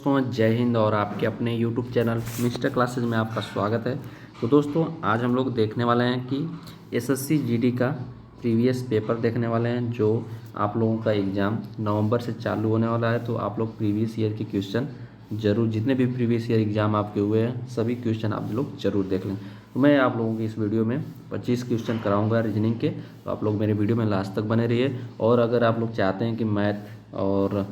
दोस्तों जय हिंद और आपके अपने YouTube चैनल मिस्टर क्लासेज में आपका स्वागत है। तो दोस्तों आज हम लोग देखने वाले हैं कि एसएससी जीडी का प्रीवियस पेपर देखने वाले हैं। जो आप लोगों का एग्ज़ाम नवंबर से चालू होने वाला है, तो आप लोग प्रीवियस ईयर के क्वेश्चन जरूर, जितने भी प्रीवियस ईयर एग्ज़ाम आपके हुए हैं सभी क्वेश्चन आप लोग जरूर देख लें। तो मैं आप लोगों की इस वीडियो में 25 क्वेश्चन कराऊंगा रीजनिंग के, तो आप लोग मेरे वीडियो में लास्ट तक बने रहिए। और अगर आप लोग चाहते हैं कि मैथ और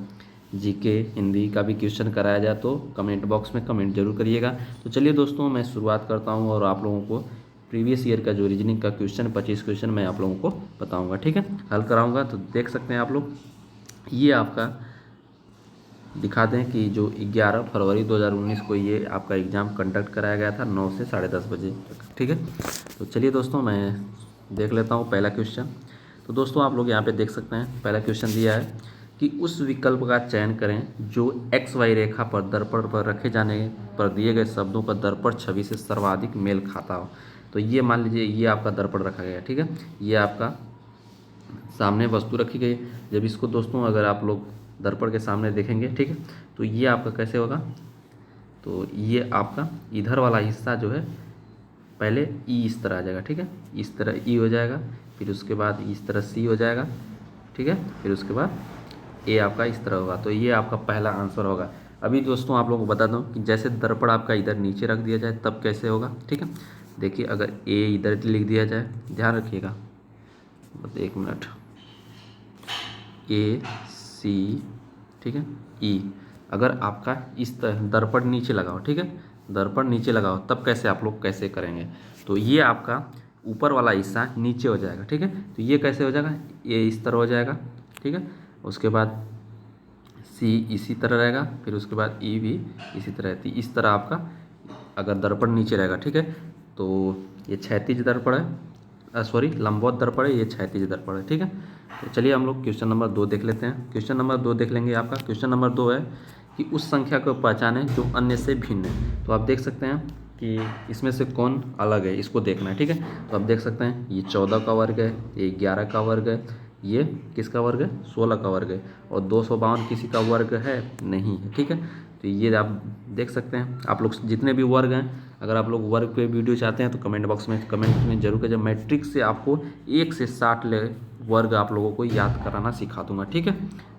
जीके हिंदी का भी क्वेश्चन कराया जाए तो कमेंट बॉक्स में कमेंट जरूर करिएगा। तो चलिए दोस्तों मैं शुरुआत करता हूं और आप लोगों को प्रीवियस ईयर का जो रीजनिंग का क्वेश्चन 25 क्वेश्चन मैं आप लोगों को बताऊंगा, ठीक है, हल कराऊंगा। तो देख सकते हैं आप लोग, ये आपका दिखा दें कि जो 11 फरवरी 2019 को ये आपका एग्ज़ाम कंडक्ट कराया गया था 9 से 10:30 बजे तक, ठीक है। तो चलिए दोस्तों मैं देख लेता हूँ पहला क्वेश्चन। तो दोस्तों आप लोग यहाँ पे देख सकते हैं पहला क्वेश्चन दिया है कि उस विकल्प का चयन करें जो एक्स वाई रेखा पर दर्पण पर रखे जाने पर दिए गए शब्दों का दर्पण छवि से सर्वाधिक मेल खाता हो। तो ये मान लीजिए ये आपका दर्पण रखा गया है, ठीक है, ये आपका सामने वस्तु रखी गई। जब इसको दोस्तों अगर आप लोग दर्पण के सामने देखेंगे, ठीक है, तो ये आपका कैसे होगा, तो ये आपका इधर वाला हिस्सा जो है पहले ई इस तरह आ जाएगा, ठीक है, इस तरह ई हो जाएगा, फिर उसके बाद इस तरह सी हो जाएगा, ठीक है, फिर उसके बाद ए आपका इस तरह होगा। तो ये आपका पहला आंसर होगा। अभी दोस्तों आप लोगों को बता दूं कि जैसे दर्पण आपका इधर नीचे रख दिया जाए तब कैसे होगा, ठीक है। देखिए अगर ए इधर लिख दिया जाए, ध्यान रखिएगा, बस एक मिनट, ए सी, ठीक है, ई, अगर आपका इस तरह दर्पण नीचे लगाओ, ठीक है, दर्पण नीचे लगाओ तब कैसे आप लोग कैसे करेंगे, तो ये आपका ऊपर वाला हिस्सा नीचे हो जाएगा, ठीक है। तो ये कैसे हो जाएगा, ये इस तरह हो जाएगा, ठीक है, उसके बाद सी इसी तरह रहेगा, फिर उसके बाद ई भी इसी तरह रहती, इस तरह आपका अगर दर्पण नीचे रहेगा, ठीक है। तो ये क्षैतिज दर्पण है, सॉरी लंबवत दर्पण है, ये क्षैतिज दर्पण है, ठीक है। तो चलिए हम लोग क्वेश्चन नंबर 2 देख लेते हैं। क्वेश्चन नंबर 2 देख लेंगे। आपका क्वेश्चन नंबर 2 है कि उस संख्या को पहचानें जो अन्य से भिन्न है। तो आप देख सकते हैं कि इसमें से कौन अलग है, इसको देखना है, ठीक है। तो आप देख सकते हैं ये 14 का वर्ग है, ये 11 का वर्ग है, ये किसका वर्ग है, 16 का वर्ग है, और 252 किसी का वर्ग है नहीं है, ठीक है। तो ये आप देख सकते हैं। आप लोग जितने भी वर्ग हैं, अगर आप लोग वर्ग पे वीडियो चाहते हैं तो कमेंट बॉक्स में कमेंट में जरूर करिए। मैट्रिक्स से आपको 1 से 60 ले वर्ग आप लोगों को याद कराना सिखा दूंगा, ठीक है।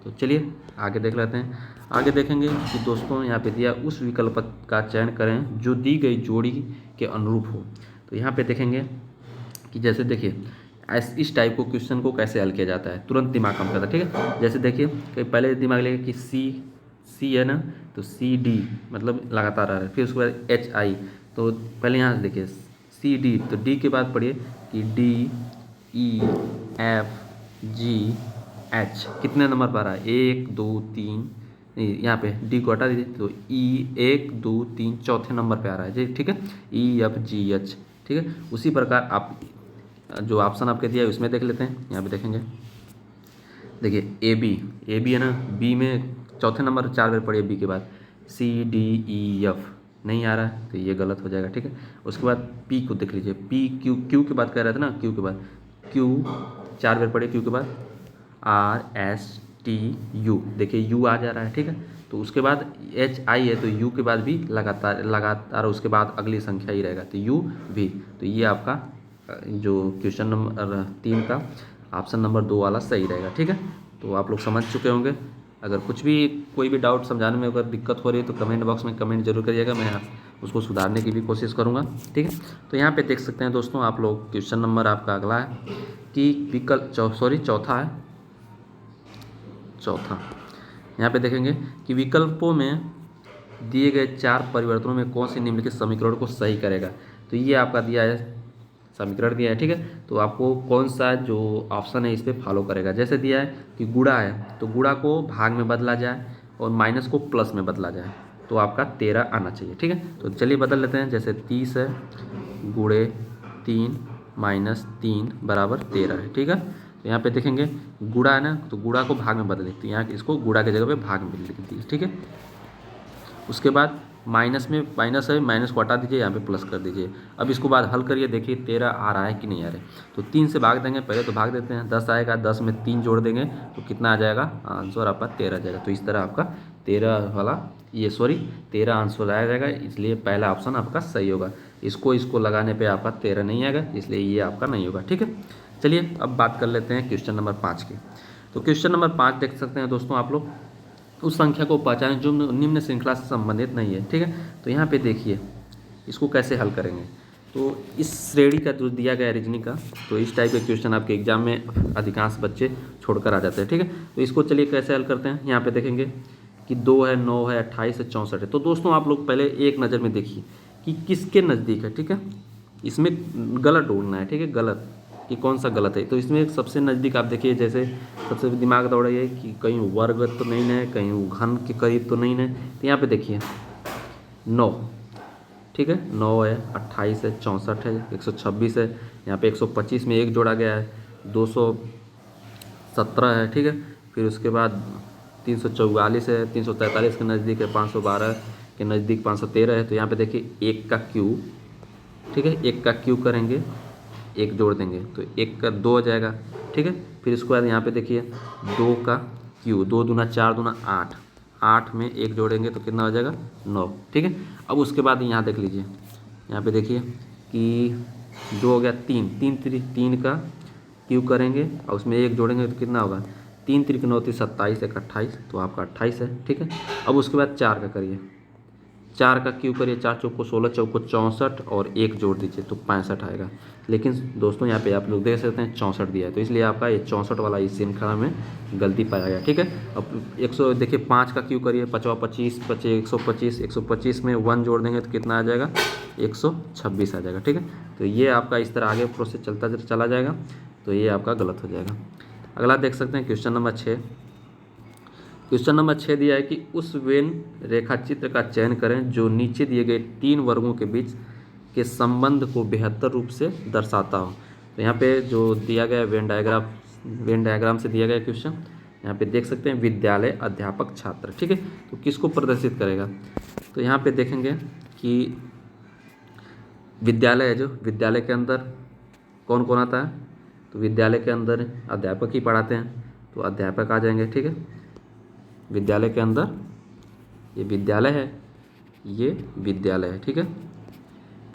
तो चलिए आगे देख लेते हैं। आगे देखेंगे कि दोस्तों यहाँ पे दिया उस विकल्प का चयन करें जो दी गई जोड़ी के अनुरूप हो। तो यहाँ पे देखेंगे कि जैसे देखिए इस टाइप को क्वेश्चन को कैसे हल किया जाता है, तुरंत दिमाग काम करता है, ठीक है। जैसे देखिए कि पहले दिमाग लेगा कि सी है ना, तो सी डी मतलब लगातार आ रहा है, फिर उसके बाद एच आई, तो पहले यहाँ से देखिए सी डी, तो डी के बाद पढ़िए कि D E F G H, कितने नंबर पर आ रहा है, 1 2 3, यहाँ पे डी को हटा दीजिए, तो ई 1 2 3 चौथे नंबर पे आ रहा है जी, ठीक है, ई एफ जी एच, ठीक है। उसी प्रकार आप जो ऑप्शन आपके दिया है उसमें देख लेते हैं। यहाँ पे देखेंगे, देखिए ए बी है ना, बी में चौथे नंबर 4 बार पढ़िए, बी के बाद सी डी ई एफ नहीं आ रहा है, तो ये गलत हो जाएगा, ठीक है। उसके बाद पी को देख लीजिए, पी क्यू के बाद कह रहे थे ना, क्यू के बाद क्यू 4 बार पढ़िए, क्यू के बाद आर एस टी यू, देखिए यू आ जा रहा है, ठीक है। तो उसके बाद एच आई है, तो यू के बाद भी लगातार उसके बाद अगली संख्या ही रहेगा, तो यू भी। तो ये आपका जो क्वेश्चन नंबर 3 का ऑप्शन नंबर 2 वाला सही रहेगा, ठीक है। तो आप लोग समझ चुके होंगे। अगर कुछ भी कोई भी डाउट समझाने में अगर दिक्कत हो रही है तो कमेंट बॉक्स में कमेंट जरूर करिएगा, मैं उसको सुधारने की भी कोशिश करूँगा, ठीक है। तो यहाँ पे देख सकते हैं दोस्तों आप लोग, क्वेश्चन नंबर आपका अगला है कि विकल्प चौथा है, चौथा यहाँ पे देखेंगे कि विकल्पों में दिए गए 4 परिवर्तनों में कौन से निम्नलिखित समीकरण को सही करेगा। तो ये आपका दिया है, समीकरण दिया है, ठीक है। तो आपको कौन सा जो ऑप्शन है इस पर फॉलो करेगा। जैसे दिया है कि गुणा है, तो गुणा को भाग में बदला जाए और माइनस को प्लस में बदला जाए, तो आपका 13 आना चाहिए, ठीक है। तो चलिए बदल लेते हैं। जैसे 30 है गुणे 3 माइनस 3 बराबर 13 है, ठीक है। तो यहाँ पे देखेंगे गुणा है ना, तो गुणा को भाग में बदल देते हैं, यहाँ इसको गुणा की जगह पे भाग में लिख दीजिए, ठीक है। उसके बाद माइनस में माइनस है, माइनस को हटा दीजिए, यहाँ पे प्लस कर दीजिए। अब इसको बाद हल करिए, देखिए 13 आ रहा है कि नहीं आ रहा है। तो 3 से भाग देंगे, पहले तो भाग देते हैं, 10 आएगा, 10 में 3 जोड़ देंगे तो कितना आ जाएगा, आंसर आपका 13 आ जाएगा। तो इस तरह आपका 13 वाला ये 13 आंसर आया जाएगा, इसलिए पहला ऑप्शन आपका सही होगा। इसको लगाने पे आपका 13 नहीं आएगा, इसलिए ये आपका नहीं होगा। ठीक है, चलिए अब बात कर लेते हैं क्वेश्चन नंबर 5 की। तो क्वेश्चन नंबर 5 देख सकते हैं दोस्तों आप लोग, उस संख्या को पहचानें जो निम्न श्रृंखला से संबंधित नहीं है। ठीक है, तो यहाँ पे देखिए इसको कैसे हल करेंगे। तो इस श्रेणी का जो दिया गया रीजनिंग का, तो इस टाइप के क्वेश्चन आपके एग्जाम में अधिकांश बच्चे छोड़कर आ जाते हैं। ठीक है, तो इसको चलिए कैसे हल करते हैं। यहाँ पे देखेंगे कि 2 है, 9 है, 28 है, 64 है। तो दोस्तों आप लोग पहले एक नज़र में देखिए कि किसके नज़दीक है। ठीक है, इसमें गलत ढूंढना है। ठीक है, गलत कि कौन सा गलत है। तो इसमें सबसे नज़दीक आप देखिए, जैसे सबसे दिमाग दौड़ाइए कि कहीं वर्ग तो नहीं है, कहीं घन के करीब तो नहीं है। तो यहाँ पे देखिए 9, ठीक है, 9 है, 28 है, 64 है, 126 है, यहाँ पे 125 में 1 जोड़ा गया है, 217 है। ठीक है, फिर उसके बाद 344 है, 343 के नज़दीक है, 512 के नज़दीक 513 है। तो यहाँ पे देखिए 1 का क्यू, ठीक है, 1 का क्यू करेंगे, 1 जोड़ देंगे तो 1 का 2 हो जाएगा। ठीक है, फिर इसके बाद यहाँ पे देखिए 2 का क्यू, 2 दूना 4 दूना 8, 8 में 1 जोड़ेंगे तो कितना हो जाएगा 9। ठीक है, अब उसके बाद यहाँ देख लीजिए, यहाँ पे देखिए कि 2 हो गया, 3 का क्यू करेंगे और उसमें 1 जोड़ेंगे तो कितना होगा 3 3 9 27, 1 28, तो आपका 28 है। ठीक है, अब उसके बाद 4 का करिए, 4 का क्यू करिए, 4 चौको 16, चौको 64 और 1 जोड़ दीजिए तो 65 आएगा। लेकिन दोस्तों यहाँ पे आप लोग देख सकते हैं 64 दिया है, तो इसलिए आपका ये 64 वाला इस श्रृंखला में गलती पाया गया। ठीक है, अब 100 देखिए 5 का क्यू करिए, 5 25 125, 125 में 1 जोड़ देंगे तो कितना आ जाएगा 126 आ जाएगा। ठीक है, तो ये आपका इस तरह आगे प्रोसेस चला जाएगा, तो ये आपका गलत हो जाएगा। अगला देख सकते हैं क्वेश्चन नंबर 6। क्वेश्चन नंबर 6 दिया है कि उस वेन रेखा चित्र का चयन करें जो नीचे दिए गए 3 वर्गों के बीच के संबंध को बेहतर रूप से दर्शाता हो। तो यहाँ पे जो दिया गया वेन डायग्राम से दिया गया क्वेश्चन, यहाँ पे देख सकते हैं विद्यालय, अध्यापक, छात्र। ठीक है, तो किसको प्रदर्शित करेगा। तो यहाँ पे देखेंगे कि विद्यालय है, जो विद्यालय के अंदर कौन कौन आता है, तो विद्यालय के अंदर अध्यापक ही पढ़ाते हैं, तो अध्यापक आ जाएंगे। ठीक है, विद्यालय के अंदर ये विद्यालय है, ये विद्यालय है। ठीक है,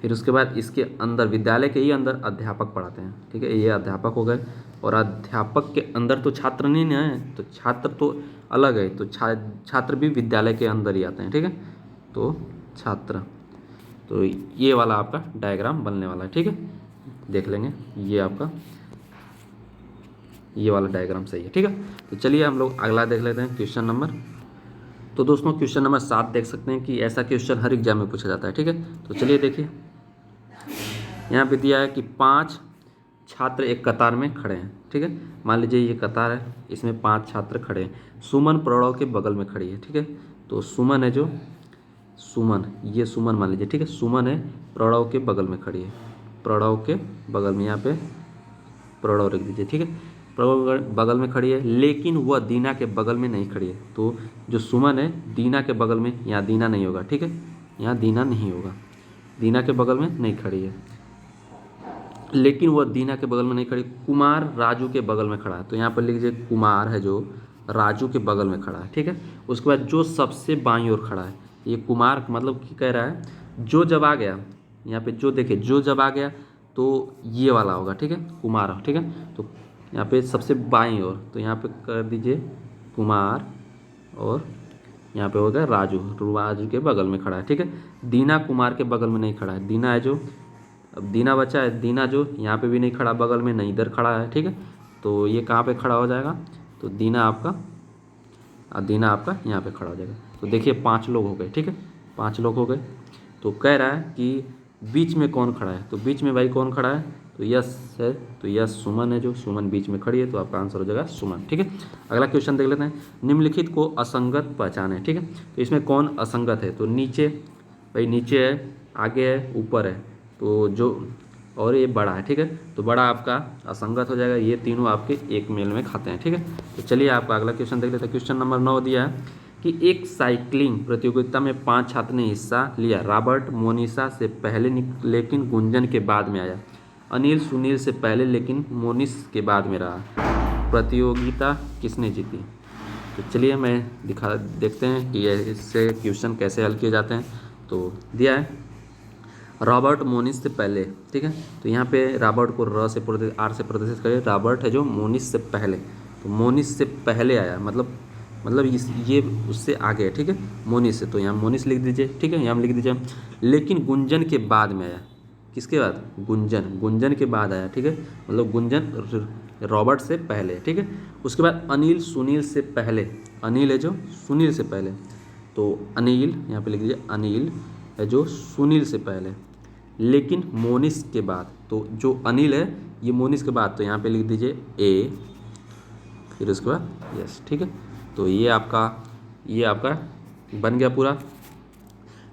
फिर उसके बाद इसके अंदर विद्यालय के ही अंदर अध्यापक पढ़ाते हैं। ठीक है, ये अध्यापक हो गए, और अध्यापक के अंदर तो छात्र नहीं है, तो छात्र तो अलग है, तो छात्र भी विद्यालय के अंदर ही आते हैं। ठीक है, तो छात्र, तो ये वाला आपका डायग्राम बनने वाला है। ठीक है, देख लेंगे ये आपका ये वाला डायग्राम सही है। ठीक है, तो चलिए हम लोग अगला देख लेते हैं क्वेश्चन नंबर। तो दोस्तों क्वेश्चन नंबर 7 देख सकते हैं कि ऐसा क्वेश्चन हर एग्जाम में पूछा जाता है। ठीक है, तो चलिए देखिए, यहाँ पे दिया है कि 5 छात्र एक कतार में खड़े हैं। ठीक है, मान लीजिए ये कतार है, इसमें 5 छात्र खड़े हैं। सुमन प्रणव के बगल में खड़ी है। ठीक है, तो सुमन है, जो सुमन, ये सुमन मान लीजिए। ठीक है, सुमन है, प्रणव के बगल में खड़ी है, प्रणव के बगल में, यहाँ पे प्रणव रख दीजिए। ठीक है, प्रणव बगल में खड़ी है, लेकिन वह दीना के बगल में नहीं खड़ी है। तो जो सुमन है दीना के बगल में, यहाँ दीना नहीं होगा। ठीक है, यहाँ दीना नहीं होगा, दीना के बगल में नहीं खड़ी है, लेकिन वह दीना के बगल में नहीं खड़ी। कुमार राजू के बगल में खड़ा है, तो यहाँ पर लिख लीजिए कुमार है जो राजू के बगल में खड़ा है। ठीक है, उसके बाद जो सबसे बाईं ओर खड़ा है, ये कुमार मतलब कि कह रहा है जो जब आ गया, यहाँ पे जो देखिए जो जब आ गया तो ये वाला होगा। ठीक है, कुमार। ठीक है, तो यहाँ पे सबसे बाईं ओर, तो यहाँ पे कर दीजिए कुमार, और यहाँ पे होगा राजू के बगल में खड़ा है। ठीक है, दीना कुमार के बगल में नहीं खड़ा है, दीना है जो, अब दीना बचा है, दीना जो यहाँ पे भी नहीं खड़ा बगल में, नहीं इधर खड़ा है। ठीक है, तो ये कहाँ पे खड़ा हो जाएगा, तो दीना आपका यहाँ पे खड़ा हो जाएगा। तो देखिए 5 लोग हो गए। ठीक है, 5 लोग हो गए। तो कह रहा है कि बीच में कौन खड़ा है, तो बीच में भाई कौन खड़ा है, तो यस है, तो यस सुमन है, जो सुमन बीच में खड़ी है, तो आपका आंसर हो जाएगा सुमन। ठीक है, अगला क्वेश्चन देख लेते हैं। निम्नलिखित को असंगत पहचाने। ठीक है, तो इसमें कौन असंगत है, तो नीचे भाई नीचे है, आगे है, ऊपर है, तो जो और ये बड़ा है। ठीक है, तो बड़ा आपका असंगत हो जाएगा, ये तीनों आपके एक मेल में खाते हैं। ठीक है, तो चलिए आपका अगला क्वेश्चन देख लेते हैं। क्वेश्चन नंबर 9 दिया है कि एक साइकिलिंग प्रतियोगिता में 5 छात्र ने हिस्सा लिया। रॉबर्ट मोनिशा से पहले लेकिन गुंजन के बाद में आया। अनिल सुनील से पहले लेकिन मोनिश के बाद में रहा। प्रतियोगिता किसने जीती। तो चलिए मैं देखते हैं कि इससे क्वेश्चन कैसे हल किए जाते हैं। तो दिया है रॉबर्ट मोनिस से पहले, ठीक है। तो यहाँ पे रॉबर्ट को आर से प्रदर्शित करें। रॉबर्ट है जो मोनिस से पहले, तो मोनिस से पहले आया, मतलब ये उससे आगे है, ठीक है, मोनिस से। तो यहाँ मोनिस लिख दीजिए, ठीक है, यहाँ लिख दीजिए। लेकिन गुंजन के बाद में आया, किसके बाद? गुंजन के बाद आया, ठीक है, मतलब गुंजन रॉबर्ट से पहले, ठीक है। उसके बाद अनिल सुनील से पहले, अनिल है जो सुनील से पहले, तो अनिल यहाँ पे लिख दीजिए, अनिल है जो सुनील से पहले। लेकिन मोनिस के बाद, तो जो अनिल है ये मोनिस के बाद, तो यहाँ पे लिख दीजिए ए, फिर उसके बाद यस, ठीक है। तो ये आपका बन गया पूरा।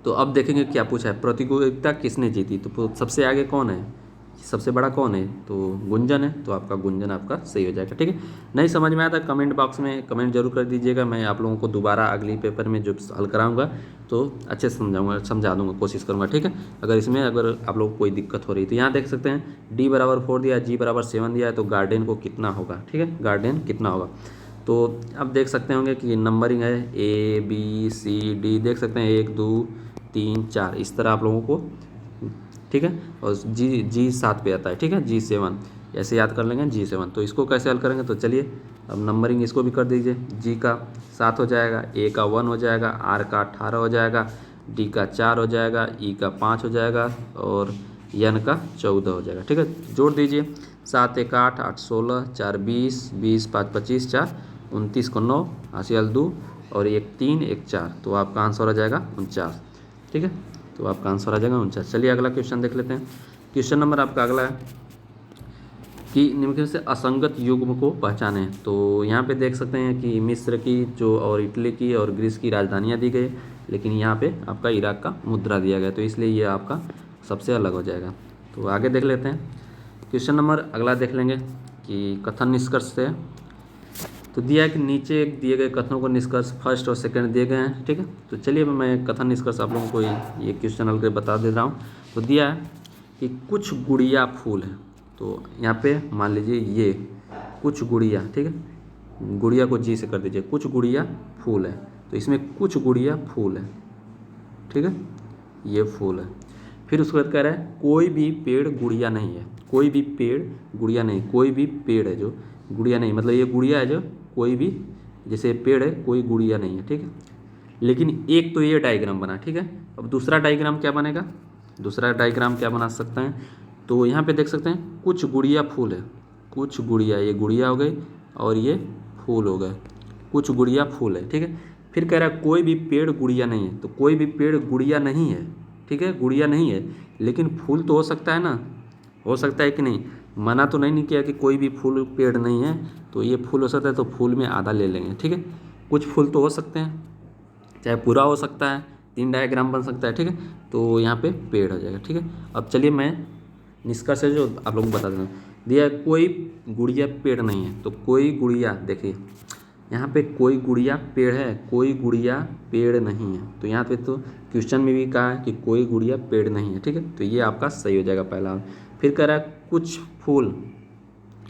तो अब देखेंगे क्या पूछा है, प्रतियोगिता किसने जीती। तो सबसे आगे कौन है, सबसे बड़ा कौन है, तो गुंजन है। तो आपका गुंजन आपका सही हो जाएगा, ठीक है। नहीं समझ में आता कमेंट बॉक्स में कमेंट जरूर कर दीजिएगा। मैं आप लोगों को दोबारा अगली पेपर में जो हल कराऊंगा तो अच्छे से समझा दूंगा, कोशिश करूंगा, ठीक है। अगर आप लोग को कोई दिक्कत हो रही तो यहाँ देख सकते हैं D = 4 दिया, G = 7 दिया है, तो गार्डियन को कितना होगा, ठीक है, गार्डियन कितना होगा। तो आप देख सकते होंगे कि नंबरिंग है ABCD, देख सकते हैं 1 2 3 4, इस तरह आप लोगों को, ठीक है। और जी 7 पे आता है, ठीक है, G7 ऐसे याद कर लेंगे, G7। तो इसको कैसे हल करेंगे, तो चलिए अब नंबरिंग इसको भी कर दीजिए। G का 7 हो जाएगा, A का 1 हो जाएगा, R का 18 हो जाएगा, D का 4 हो जाएगा, E का 5 हो जाएगा और N का 14 हो जाएगा, ठीक है। जोड़ दीजिए, 7 1 8 8 16 4 20 20 5 25 4 29 को 9 हासिल 2 और 1 3 1 4, तो आपका आंसर हो जाएगा 49, ठीक है। तो आपका आंसर आ जाएगा 49। चलिए अगला क्वेश्चन देख लेते हैं। क्वेश्चन नंबर आपका अगला है कि निम्नलिखित से असंगत युग्म को पहचानें। तो यहाँ पे देख सकते हैं कि मिस्र की जो और इटली की और ग्रीस की राजधानियाँ दी गई, लेकिन यहाँ पे आपका इराक का मुद्रा दिया गया, तो इसलिए ये आपका सबसे अलग हो जाएगा। तो आगे देख लेते हैं क्वेश्चन नंबर अगला देख लेंगे कि कथन निष्कर्ष से। तो दिया है कि नीचे दिए गए कथनों को निष्कर्ष फर्स्ट और सेकंड दिए गए हैं, ठीक है। तो चलिए मैं कथन निष्कर्ष आप लोगों को ये क्वेश्चन हल कर बता दे रहा हूँ। तो दिया है कि कुछ गुड़िया फूल है, तो यहाँ पे मान लीजिए ये कुछ गुड़िया, ठीक है, गुड़िया को जी से कर दीजिए, कुछ गुड़िया फूल है, तो इसमें कुछ गुड़िया फूल है, ठीक है, ये फूल है। फिर उसके बाद कह रहा है कोई भी पेड़ गुड़िया नहीं है, कोई भी पेड़ गुड़िया नहीं, कोई भी पेड़ है जो गुड़िया नहीं, मतलब ये गुड़िया है जो कोई भी, जैसे पेड़ है कोई गुड़िया नहीं है, ठीक है। लेकिन एक तो ये डायग्राम बना, ठीक है। अब दूसरा डायग्राम क्या बनेगा, दूसरा डायग्राम क्या बना सकते हैं, तो यहाँ पे देख सकते हैं कुछ गुड़िया फूल है, कुछ गुड़िया, ये गुड़िया हो गई और ये फूल हो गए, कुछ गुड़िया फूल है, ठीक है। फिर कह रहा है कोई भी पेड़ गुड़िया नहीं है, तो कोई भी पेड़ गुड़िया नहीं है, ठीक है, गुड़िया नहीं है, लेकिन फूल तो हो सकता है ना, हो सकता है कि नहीं, मना तो नहीं किया कि कोई भी फूल पेड़ नहीं है, तो ये फूल हो सकता है, तो फूल में आधा ले लेंगे, ठीक है। कुछ फूल तो हो सकते हैं, चाहे पूरा हो सकता है, 3 डायग्राम बन सकता है, ठीक है। तो यहाँ पे पेड़ हो जाएगा, ठीक है। अब चलिए मैं निष्कर्ष है जो आप लोगों को बता देना। दिया कोई गुड़िया पेड़ नहीं है, तो कोई गुड़िया, देखिए यहाँ पे कोई गुड़िया पेड़ है, कोई गुड़िया पेड़ नहीं है, तो यहाँ पे तो क्वेश्चन में भी कहा है कि कोई गुड़िया पेड़ नहीं है, ठीक है। तो ये आपका सही हो जाएगा पहला। फिर कह रहा है कुछ फूल,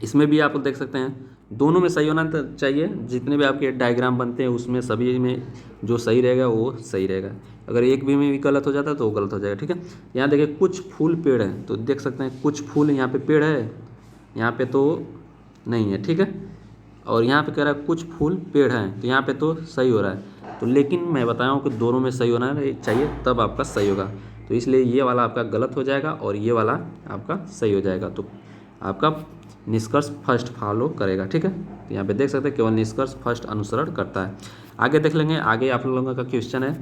इसमें भी आप देख सकते हैं दोनों में सही होना चाहिए, जितने भी आपके डायग्राम बनते हैं उसमें सभी में जो सही रहेगा वो सही रहेगा, अगर एक भी में भी गलत हो जाता है तो वो गलत हो जाएगा, ठीक है। यहाँ देखिए कुछ फूल पेड़ है, तो देख सकते हैं कुछ फूल, यहाँ पे पेड़ है, यहाँ पे तो नहीं है, ठीक है। और यहाँ पे कह रहा है कुछ फूल पेड़ हैं, तो यहाँ पे तो सही हो रहा है, तो लेकिन मैं बताया हूँ कि दोनों में सही होना चाहिए तब आपका सही होगा, तो इसलिए ये वाला आपका गलत हो जाएगा और ये वाला आपका सही हो जाएगा। तो आपका निष्कर्ष फर्स्ट फॉलो करेगा, ठीक है। तो यहाँ पे देख सकते हैं केवल निष्कर्ष फर्स्ट अनुसरण करता है। आगे देख लेंगे, आगे आप लोगों का क्वेश्चन है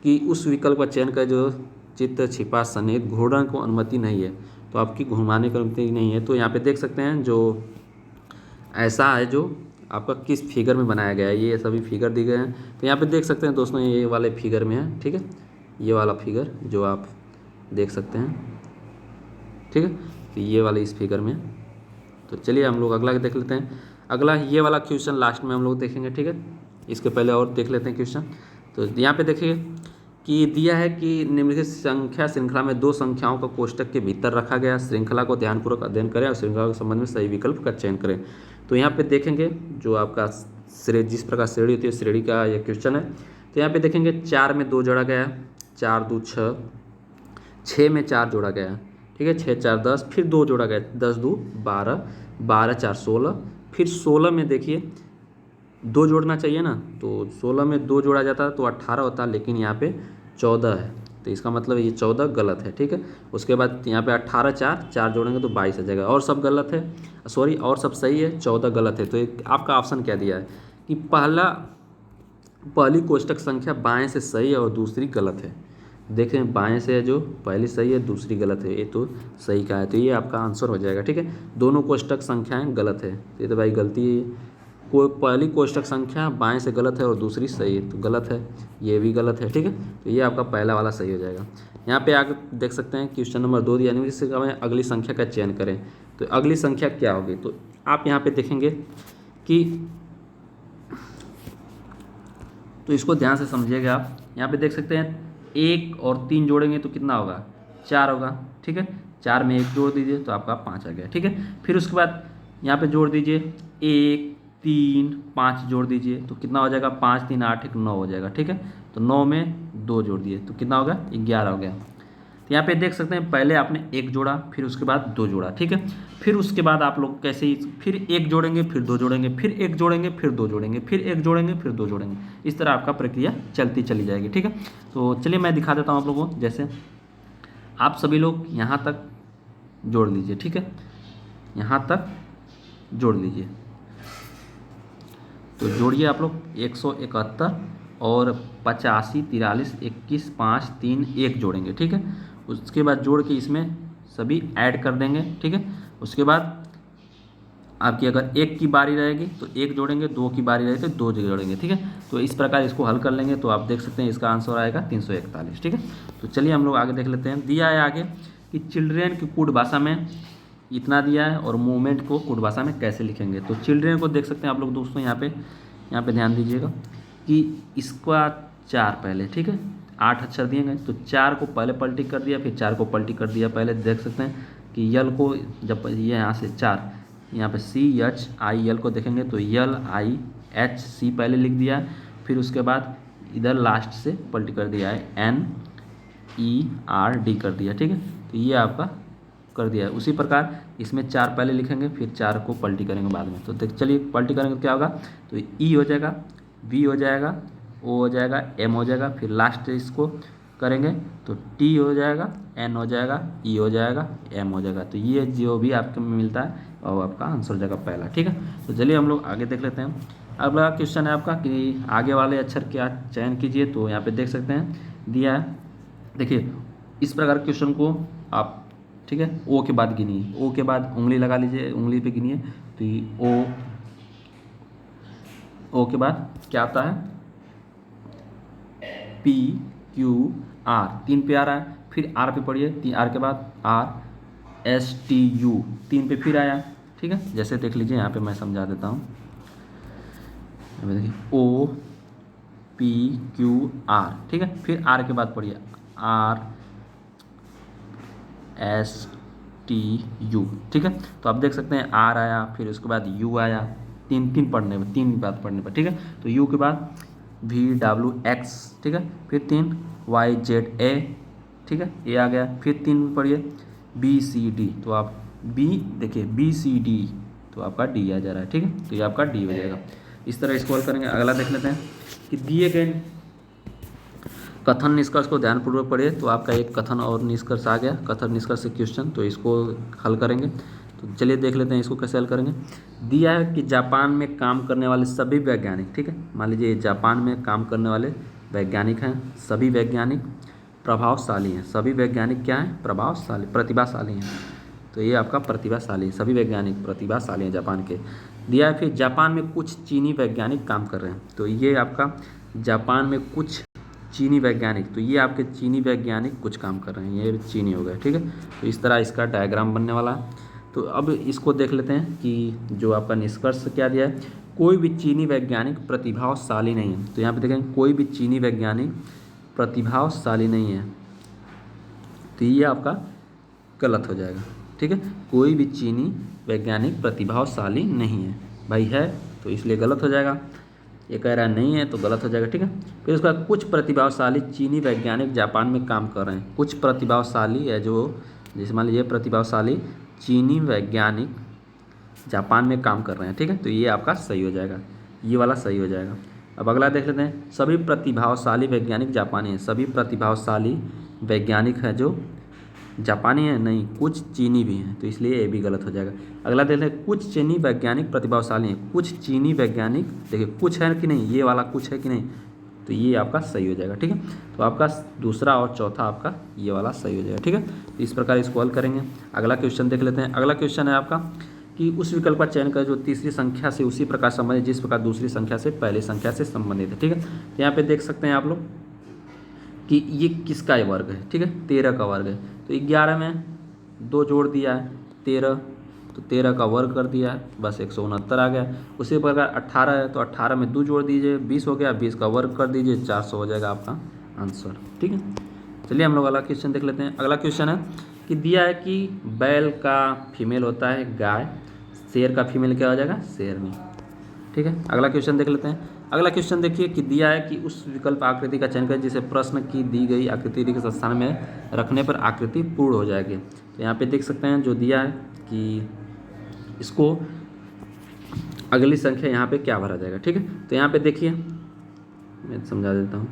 कि उस विकल्प का चयन कर जो चित्र छिपा सन्निहित घूर्णन को अनुमति नहीं है, तो आपकी घुमाने की अनुमति नहीं है। तो यहाँ पे देख सकते हैं जो ऐसा है जो आपका किस फिगर में बनाया गया है, ये सभी फिगर दिए गए हैं। तो यहाँ पे देख सकते हैं दोस्तों ये वाले फिगर में है, ठीक है, ये वाला फिगर जो आप देख सकते हैं, ठीक है, तो ये वाले इस फिगर में। तो चलिए हम लोग अगला देख लेते हैं। अगला ये वाला क्वेश्चन लास्ट में हम लोग देखेंगे, ठीक है, इसके पहले और देख लेते हैं क्वेश्चन। तो यहाँ पे देखिए कि दिया है कि निम्नलिखित संख्या श्रृंखला में 2 संख्याओं को कोष्टक के भीतर रखा गया, श्रृंखला को ध्यानपूर्वक अध्ययन करें और श्रृंखला के संबंध में सही विकल्प का चयन करें। तो यहाँ पे देखेंगे जो आपका श्रेणी, जिस प्रकार श्रेणी होती है श्रेणी का यह क्वेश्चन है। तो यहाँ पे देखेंगे 4 में 2 जोड़ा गया है, 4 2 6, 6 में 4 जोड़ा गया है, ठीक है, 6 4 10, फिर 2 जोड़ा गया, 10 2 12, 12 4 16, फिर 16 में देखिए 2 जोड़ना चाहिए ना, तो 16 में 2 जोड़ा जाता है तो 18 होता है, लेकिन यहाँ पे 14 है, तो इसका मतलब ये 14 गलत है, ठीक है। उसके बाद यहाँ पे 18 4 जोड़ेंगे तो 22 आ जाएगा, और सब गलत है, सॉरी और सब सही है, 14 गलत है। तो एक आपका ऑप्शन क्या दिया है कि पहली कोष्टक संख्या बाएं से सही है और दूसरी गलत है। देखें बाएं से है जो पहली सही है, दूसरी गलत है, ये तो सही का है, तो ये आपका आंसर हो जाएगा, ठीक है। दोनों कोष्टक संख्याएं गलत है, तो ये तो भाई गलती है। कोई पहली कोष्टक संख्या बाएं से गलत है और दूसरी सही है, तो गलत है, ये भी गलत है, ठीक है। तो ये आपका पहला वाला सही हो जाएगा। यहाँ पे आगे देख सकते हैं क्वेश्चन नंबर 2 दिया, यानी इससे हमें अगली संख्या का चयन करें, तो अगली संख्या क्या होगी। तो आप यहाँ पे देखेंगे कि, तो इसको ध्यान से समझिएगा आप। यहाँ पे देख सकते हैं 1 और 3 जोड़ेंगे तो कितना होगा, 4 होगा, ठीक है। 4 में 1 जोड़ दीजिए तो आपका 5 आ गया, ठीक है। फिर उसके बाद यहाँ पे जोड़ दीजिए 1 3 5 जोड़ दीजिए तो कितना हो जाएगा, 5 3 8 1 9 हो जाएगा, ठीक है। तो 9 में 2 जोड़ दिए तो कितना होगा, 11 हो गया। तो यहाँ पे देख सकते हैं पहले आपने 1 जोड़ा, फिर उसके बाद 2 जोड़ा, ठीक है। फिर उसके बाद आप लोग कैसे ही फिर 1 जोड़ेंगे, फिर 2 जोड़ेंगे, फिर 1 जोड़ेंगे, फिर 2 जोड़ेंगे, फिर 1 जोड़ेंगे, फिर 2 जोड़ेंगे, इस तरह आपका प्रक्रिया चलती चली जाएगी, ठीक है। तो चलिए मैं दिखा देता हूँ आप लोगों को। जैसे आप सभी लोग यहाँ तक जोड़ लीजिए, ठीक है, यहाँ तक जोड़ लीजिए। तो जोड़िए आप लोग 171 और 85 43 21 5 3 1 जोड़ेंगे, ठीक है। उसके बाद जोड़ के इसमें सभी ऐड कर देंगे, ठीक है। उसके बाद आपकी अगर 1 की बारी रहेगी तो 1 जोड़ेंगे, 2 की बारी रहेगी तो 2 जोड़ेंगे, ठीक है। तो इस प्रकार इसको हल कर लेंगे तो आप देख सकते हैं इसका आंसर आएगा 341, ठीक है। तो चलिए हम लोग आगे देख लेते हैं। दिया है आगे कि चिल्ड्रेन की कुड भाषा में इतना दिया है और मूवमेंट को कुड भाषा में कैसे लिखेंगे। तो चिल्ड्रेन को देख सकते हैं आप लोग दोस्तों, यहाँ पे ध्यान दीजिएगा कि इसका 4 पहले, ठीक है, 8 अक्षर दिए गए तो 4 को पहले पलटी कर दिया, फिर 4 को पलटी कर दिया। पहले देख सकते हैं कि यल को जब ये यहाँ से 4, यहाँ पे CHIL को देखेंगे तो LIHC पहले लिख दिया, फिर उसके बाद इधर लास्ट से पलटी कर दिया है NERD कर दिया, ठीक है। तो ये आपका कर दिया है। उसी प्रकार इसमें 4 पहले लिखेंगे, फिर 4 को पलटी करेंगे बाद में। तो चलिए पलटी करेंगे तो क्या होगा, तो E हो जाएगा, V हो जाएगा, O हो जाएगा, M हो जाएगा, फिर लास्ट इसको करेंगे तो T हो जाएगा, N हो जाएगा, E हो जाएगा, M हो जाएगा। तो ये जो भी आपके में मिलता है और आपका आंसर हो जाएगा पहला, ठीक है। तो चलिए हम लोग आगे देख लेते हैं। अगला क्वेश्चन है आपका कि आगे वाले अक्षर क्या चयन कीजिए। तो यहाँ पे देख सकते हैं दिया है, देखिए इस प्रकार क्वेश्चन को आप, ठीक है, ओ के बाद गिनिए, ओ के बाद उंगली लगा लीजिए, उंगली पे गिनिए तो ये ओ के बाद क्या आता है, PQR 3 पे आ रहा है, फिर R पे पढ़िए, R के बाद RSTU 3 पे फिर आया, ठीक है। जैसे देख लीजिए यहाँ पे मैं समझा देता हूँ, देखिए OPQR, ठीक है, फिर R के बाद पढ़िए RSTU, ठीक है। तो आप देख सकते हैं R आया, फिर उसके बाद U आया, तीन बात पढ़ने पर, ठीक है। तो U के बाद VWX, ठीक है, फिर 3 YZA, ठीक है, ये आ गया, फिर 3 पढ़िए BCD, तो आप B देखिए BCD तो आपका D आ जा रहा है, ठीक है। तो ये आपका D हो जाएगा। इस तरह इसको हल करेंगे। अगला देख लेते हैं कि दिए गए कथन निष्कर्ष को ध्यानपूर्वक पढ़िए। तो आपका एक कथन और निष्कर्ष आ गया, कथन निष्कर्ष क्वेश्चन, तो इसको हल करेंगे। तो चलिए देख लेते हैं इसको कैसे हल करेंगे। दिया है कि जापान में काम करने वाले सभी वैज्ञानिक, ठीक है, मान लीजिए जापान में काम करने वाले वैज्ञानिक हैं, सभी वैज्ञानिक प्रभावशाली हैं। सभी वैज्ञानिक क्या हैं, प्रभावशाली, प्रतिभाशाली हैं। तो ये आपका प्रतिभाशाली, सभी वैज्ञानिक प्रतिभाशाली हैं जापान के। दिया है फिर जापान में कुछ चीनी वैज्ञानिक काम कर रहे हैं। तो ये आपका जापान में कुछ चीनी वैज्ञानिक, तो ये आपके चीनी वैज्ञानिक कुछ काम कर रहे हैं, ये चीनी हो गए, ठीक है। तो इस तरह इसका डायग्राम बनने वाला है। तो अब इसको देख लेते हैं कि जो आपका निष्कर्ष क्या दिया है, कोई भी चीनी वैज्ञानिक प्रतिभाशाली नहीं है। तो यहाँ पे देखें कोई भी चीनी वैज्ञानिक प्रतिभाशाली नहीं है, तो ये आपका गलत हो जाएगा, ठीक है। कोई भी चीनी वैज्ञानिक प्रतिभाशाली नहीं है, भाई है तो इसलिए गलत हो जाएगा। ये कह रहा है नहीं है तो गलत हो जाएगा, ठीक है। फिर उसका कुछ प्रतिभाशाली चीनी वैज्ञानिक जापान में काम कर रहे हैं। कुछ प्रतिभाशाली है जो, जैसे मान लीजिए प्रतिभाशाली चीनी वैज्ञानिक जापान में काम कर रहे हैं, ठीक है। तो ये आपका सही हो जाएगा, ये वाला सही हो जाएगा। अब अगला देख लेते हैं, सभी प्रतिभाशाली वैज्ञानिक जापानी हैं। सभी प्रतिभाशाली वैज्ञानिक हैं जो जापानी है, नहीं, कुछ चीनी भी हैं, तो इसलिए ये भी गलत हो जाएगा। अगला देख लेते हैं, कुछ चीनी वैज्ञानिक प्रतिभाशाली हैं। कुछ चीनी वैज्ञानिक, देखिए कुछ है कि नहीं, ये वाला कुछ है कि नहीं, तो ये आपका सही हो जाएगा, ठीक है। तो आपका दूसरा और चौथा आपका ये वाला सही हो जाएगा, ठीक है। तो इस प्रकार इसको हल करेंगे। अगला क्वेश्चन देख लेते हैं। अगला क्वेश्चन है आपका कि उस विकल्प का चयन करें जो तीसरी संख्या से उसी प्रकार संबंधित जिस प्रकार दूसरी संख्या से पहली संख्या से संबंधित है, ठीक है। तो यहाँ पे देख सकते हैं आप लोग कि ये किसका ये वर्ग है, ठीक है, 13 का वर्ग है। तो 11 में 2 जोड़ दिया है 13, तो 13 का वर्ग कर दिया है, बस 169 आ गया। उसी प्रकार 18 है तो 18 में 2 जोड़ दीजिए, 20 हो गया, 20 का वर्ग कर दीजिए, 400 हो जाएगा आपका आंसर, ठीक है। चलिए हम लोग अगला क्वेश्चन देख लेते हैं। अगला क्वेश्चन है कि दिया है कि बैल का फीमेल होता है गाय, शेर का फीमेल क्या हो जाएगा, शेरनी, ठीक है। अगला क्वेश्चन देख लेते हैं। अगला क्वेश्चन देखिए कि दिया है कि उस विकल्प आकृति का चयन करें जिसे प्रश्न की दी गई आकृति के स्थान में रखने पर आकृति पूर्ण हो जाएगी। तो यहाँ पे देख सकते हैं जो दिया है कि इसको अगली संख्या यहाँ पे क्या भरा जाएगा, ठीक है। तो यहाँ पे देखिए मैं समझा देता हूँ।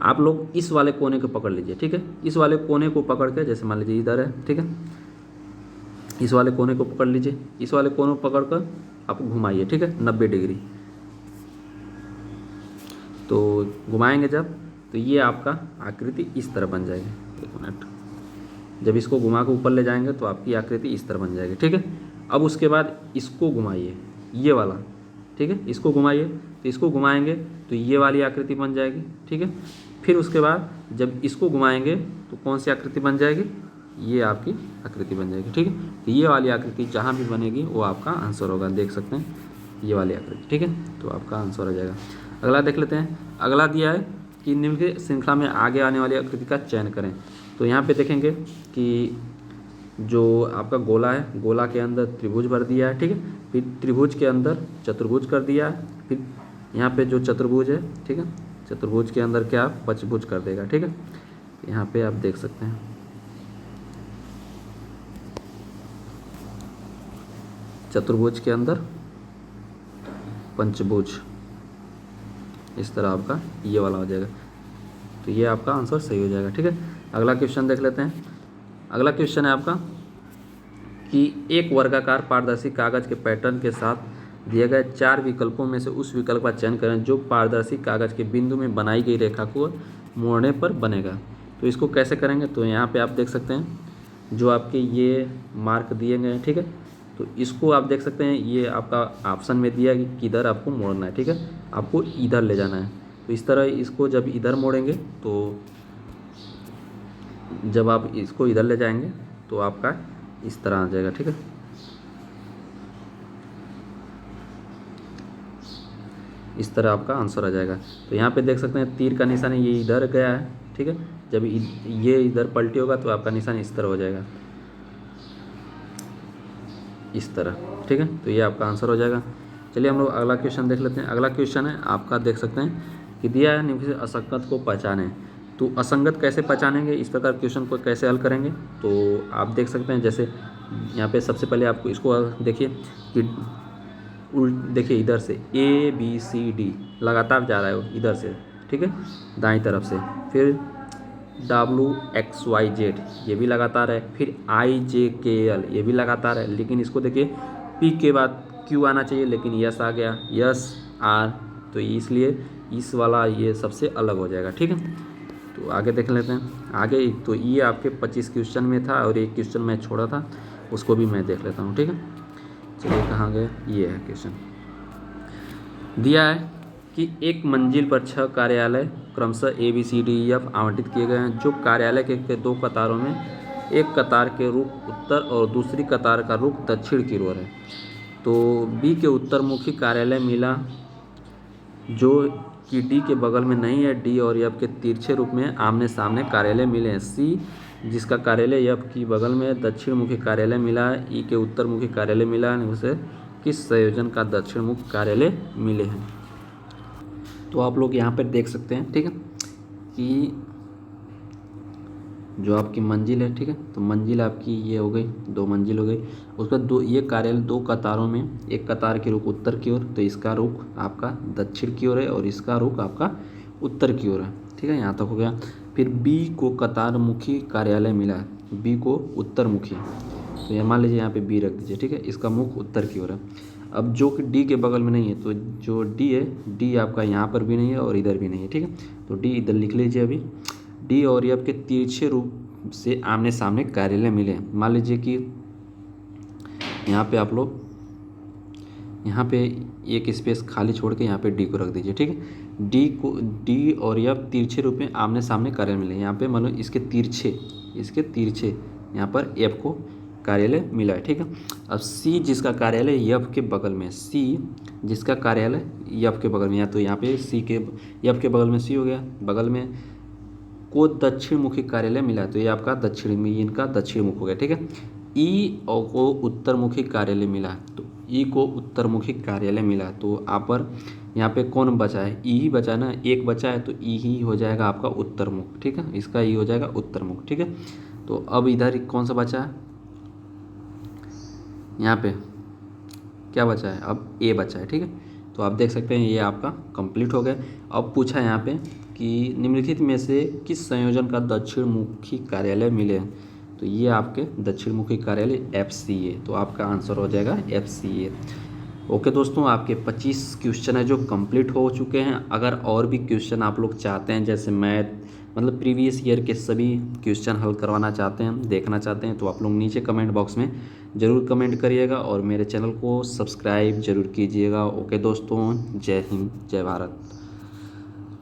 आप लोग इस वाले कोने को पकड़ लीजिए, ठीक है। इस वाले कोने को पकड़ के, जैसे मान लीजिए इधर है, ठीक है, इस वाले कोने को पकड़ लीजिए, इस वाले कोने को पकड़ कर आप घुमाइए, ठीक है, 90 डिग्री। तो घुमाएंगे जब, तो ये आपका आकृति इस तरह बन जाएगी। 1 मिनट, जब इसको घुमा के ऊपर ले जाएंगे तो आपकी आकृति इस तरह बन जाएगी, ठीक है। अब उसके बाद इसको घुमाइए, ये वाला, ठीक है, इसको घुमाइए, तो इसको घुमाएंगे तो ये वाली आकृति बन जाएगी, ठीक है। फिर उसके बाद जब इसको घुमाएंगे तो कौन सी आकृति बन जाएगी, ये आपकी आकृति बन जाएगी, ठीक है। तो ये वाली आकृति जहाँ भी बनेगी वो आपका आंसर होगा, देख सकते हैं ये वाली आकृति, ठीक है। तो आपका आंसर हो जाएगा। अगला देख लेते हैं। अगला दिया है कि निम्न की श्रृंखला में आगे आने वाली आकृति का चयन करें। तो यहाँ पे देखेंगे कि जो आपका गोला है, गोला के अंदर त्रिभुज भर दिया है, ठीक है। फिर त्रिभुज के अंदर चतुर्भुज कर दिया है। फिर यहाँ पे जो चतुर्भुज है, ठीक है, चतुर्भुज के अंदर क्या पंचभुज कर देगा, ठीक है। यहाँ पे आप देख सकते हैं चतुर्भुज के अंदर पंचभुज, इस तरह आपका ये वाला हो जाएगा। तो ये आपका आंसर सही हो जाएगा, ठीक है। अगला क्वेश्चन देख लेते हैं। अगला क्वेश्चन है आपका कि एक वर्गाकार पारदर्शी कागज के पैटर्न के साथ दिए गए 4 विकल्पों में से उस विकल्प का चयन करें जो पारदर्शी कागज के बिंदु में बनाई गई रेखा को मोड़ने पर बनेगा। तो इसको कैसे करेंगे, तो यहाँ पे आप देख सकते हैं जो आपके ये मार्क दिए गए हैं, ठीक है। तो इसको आप देख सकते हैं, ये आपका ऑप्शन में दिया है कि किधर आपको मोड़ना है, ठीक है, आपको इधर ले जाना है। तो इस तरह इसको जब इधर मोड़ेंगे, तो जब आप इसको इधर ले जाएंगे तो आपका इस तरह आ जाएगा, ठीक है। इस तरह आपका आंसर आ जाएगा। तो यहाँ पे देख सकते हैं तीर का निशान ये इधर गया है, ठीक है। जब ये इधर पलटी होगा तो आपका निशान इस तरह हो जाएगा, इस तरह, ठीक है। तो ये आपका आंसर हो जाएगा। चलिए हम लोग अगला क्वेश्चन देख लेते हैं। अगला क्वेश्चन है आपका, देख सकते हैं कि दिया है निम्न से असंगत को पहचानें। तो असंगत कैसे पहचानेंगे, इस प्रकार क्वेश्चन को कैसे हल करेंगे, तो आप देख सकते हैं जैसे यहाँ पे सबसे पहले आपको इसको देखिए कि देखिए इधर से ABCD लगातार जा रहा है वो इधर से, ठीक है, दाईं तरफ से। फिर WXYZ ये भी लगातार है। फिर IJKL ये भी लगातार है, लेकिन इसको देखिए P के बाद Q आना चाहिए, लेकिन यस आ गया, यस R, तो इसलिए इस वाला ये सबसे अलग हो जाएगा, ठीक है। तो आगे देख लेते हैं। आगे तो ये आपके 25 क्वेश्चन में था और एक क्वेश्चन मैं छोड़ा था, उसको भी मैं देख लेता हूँ, ठीक है। चलिए कहाँ गए, ये है क्वेश्चन। दिया है कि एक मंजिल पर 6 कार्यालय क्रमशः ABCDEF आवंटित किए गए हैं जो कार्यालय के 2 कतारों में एक कतार के रुख उत्तर और दूसरी कतार का रुख दक्षिण की ओर है। तो B के उत्तरमुखी कार्यालय मिला जो कि D के बगल में नहीं है। D और F के तिरछे रूप में आमने सामने कार्यालय मिले हैं। C जिसका कार्यालय F की बगल में दक्षिण मुखी कार्यालय मिला है। E के उत्तर मुखी कार्यालय मिला है, उसे किस संयोजन का दक्षिण मुख कार्यालय मिले हैं। तो आप लोग यहाँ पर देख सकते हैं, ठीक है, कि जो आपकी मंजिल है, ठीक है, तो मंजिल आपकी ये हो गई, 2 मंजिल हो गई। उसके बाद 2 ये कार्यालय 2 कतारों में, एक कतार की रुख उत्तर की ओर, तो इसका रुख आपका दक्षिण की ओर है और इसका रुख आपका उत्तर की ओर है, ठीक है, यहाँ तक हो गया। फिर बी को कतारमुखी कार्यालय मिला है, बी को उत्तरमुखी, तो ये मान लीजिए यहाँ पे बी रख दीजिए, ठीक है, इसका मुख उत्तर की ओर है। अब जो कि डी के बगल में नहीं है, तो जो डी है, डी आपका यहाँ पर भी नहीं है और इधर भी नहीं है, ठीक है, तो डी इधर लिख लीजिए अभी। डी और एफ के तिरछे रूप से आमने सामने कार्यालय मिले हैं। मान लीजिए कि यहाँ पे आप लोग यहाँ पे एक स्पेस खाली छोड़ के यहाँ पे डी को रख दीजिए, ठीक है। डी और एफ तिरछे रूप में आमने सामने कार्यालय मिले, यहाँ पे मान लो इसके तिरछे यहाँ पर एफ को कार्यालय मिला है, ठीक है। अब सी जिसका कार्यालय एफ के बगल में, सी जिसका कार्यालय एफ के बगल में, या तो यहाँ पे सी के एफ के बगल में सी हो गया, बगल में को दक्षिण मुखी कार्यालय मिला, तो ये आपका दक्षिण में, इनका दक्षिण मुख हो गया, ठीक है। ई को उत्तरमुखी कार्यालय मिला, तो ई को उत्तरमुखी कार्यालय मिला, तो आप पर यहाँ पे कौन बचा है, ई ही बचा ना, एक बचा है, तो ई ही हो जाएगा आपका उत्तरमुख, ठीक है, इसका ई हो जाएगा उत्तरमुख, ठीक है। तो अब इधर कौन सा बचा है, यहाँ पे क्या बचा है, अब ए बचा है, ठीक है। तो आप देख सकते हैं ये आपका कंप्लीट हो गया। अब पूछा है यहाँ पे कि निम्नलिखित में से किस संयोजन का दक्षिण मुखी कार्यालय मिले हैं, तो ये आपके दक्षिण मुखी कार्यालय FCA, तो आपका आंसर हो जाएगा FCA। ओके दोस्तों, आपके 25 क्वेश्चन है जो कंप्लीट हो चुके हैं। अगर और भी क्वेश्चन आप लोग चाहते हैं, जैसे मैथ मतलब प्रीवियस ईयर के सभी क्वेश्चन हल करवाना चाहते हैं, देखना चाहते हैं, तो आप लोग नीचे कमेंट बॉक्स में ज़रूर कमेंट करिएगा और मेरे चैनल को सब्सक्राइब जरूर कीजिएगा। ओके दोस्तों, जय हिंद, जय भारत।